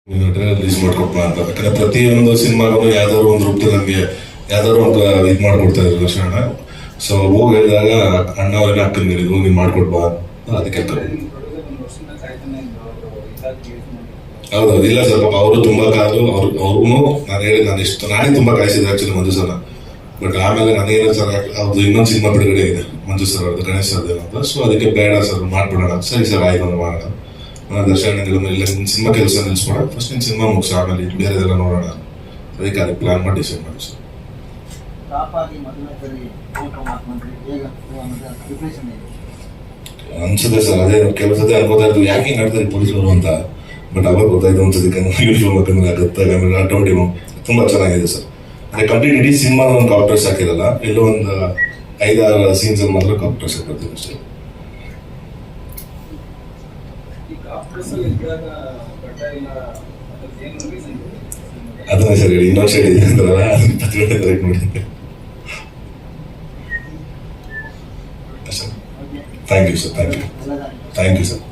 Release ಮಾಡ್ಕೊಪ್ಪ ಅಂತ. ಯಾಕಂದ್ರೆ ಪ್ರತಿಯೊಂದು ಸಿನಿಮಾಗೂ ಯಾವ್ದಾದ್ರು ಒಂದು ರೂಪದಲ್ಲಿ ನಮಗೆ ಯಾವ್ದಾದ್ರು ಒಂದು ಇದು ಮಾಡ್ಕೊಡ್ತಾ ಇದ್ರು ದರ್ಶನ. ಸೊ ಹೋಗಿ ಹೇಳಿದಾಗ ಅಣ್ಣ ಅವರೆಲ್ಲ ಅಕ್ಕನ ಹೇಳಿದ್ರು ಹೋಗಿ ನೀನು ಮಾಡ್ಕೊಡ್ಬಾ ಅದಕ್ಕೆ ಹೌದೌದು. ಇಲ್ಲ ಸರ್ ಪಾಪ ಅವರು ತುಂಬಾ ಕಾದು ಅವ್ರಿಗೂ ನಾನೇ ತುಂಬಾ ಕಾಯಿಸಿದೆ ಆಕ್ಚುಲಿ ಮಂಜು ಸರ್. ಬಟ್ ಆಮೇಲೆ ನಾನೇನು ಸರ್ ಅವ್ರದ್ದು ಇನ್ನೊಂದು ಸಿನಿಮಾ ಬಿಡುಗಡೆ ಇದೆ ಮಂಜು ಸರ್ ಅವ್ರದ್ದು ಗಣೇಶ್ ಸರ್ದು ಅಂತ. ಸೊ ಅದಕ್ಕೆ ಬೇಡ ಸರ್ ಮಾಡ್ಬಿಡೋಣ. ಸರಿ ಸರ್ ಆಯ್ತು ಒಂದು ಮಾಡೋಣ. ದರ್ಶನ ಇಲ್ಲ ನಿನ್ನ ಸಿನಿಮಾ ಕೆಲಸ ನಿಲ್ಸ್ಕೊಡ, ಫಸ್ಟ್ ನಿನ್ನ ಸಿನಿಮಾ ಮುಗಿಸು ಆಮೇಲೆ ಬೇರೆದೆಲ್ಲ ನೋಡೋಣ. ಅದಕ್ಕೆ ಪ್ಲಾನ್ ಮಾಡಿ ಡಿಸೈಡ್ ಮಾಡಿ ಸರ್. ಅನ್ಸುತ್ತೆ ಸರ್ ಅದೇ ಕೆಲವು ಸತಿ ಅನ್ಕೋತಾ ಇರ್ತೀವಿ ಯಾಕೆ ಹಿಂಗೆ ಆಡ್ತಾರೆ ಪೊಲೀಸರು ಅಂತ. ಬಟ್ ಅವಾಗ ಗೊತ್ತಾಯ್ತು ಒಂದ್ಸತಿ ಯೂನಿಫಾರ್ಮ್ ಹಾಕಂದ್ರೆ ಆಗುತ್ತೆ. ಆಮೇಲೆ ಆಟೋಮೆಟಿಕ್ ತುಂಬಾ ಚೆನ್ನಾಗಿದೆ ಸರ್. ಅದೇ ಕಂಪ್ಲೀಟ್ ಇಡೀ ಸಿನಿಮಾ ಒಂದು ಕಾಪ್ಟರ್ಸ್ ಹಾಕಿರಲ್ಲ, ಎಲ್ಲೋ ಒಂದು 5-6 ಸೀನ್ಸ್ ಅಲ್ಲಿ ಮಾತ್ರ ಕಾಪ್ಟರ್ಸ್ ಹಾಕಿರ್ತೀವಿ ಅಷ್ಟೇ. ಅದನ್ನೇ ಸರ್ ಹೇಳಿ ಇನ್ನೊಂದು ಸೈಡ್ ಇದೆ ಅಂತಾರಲ್ಲ ನೋಡಿ. Thank you sir, thank you sir.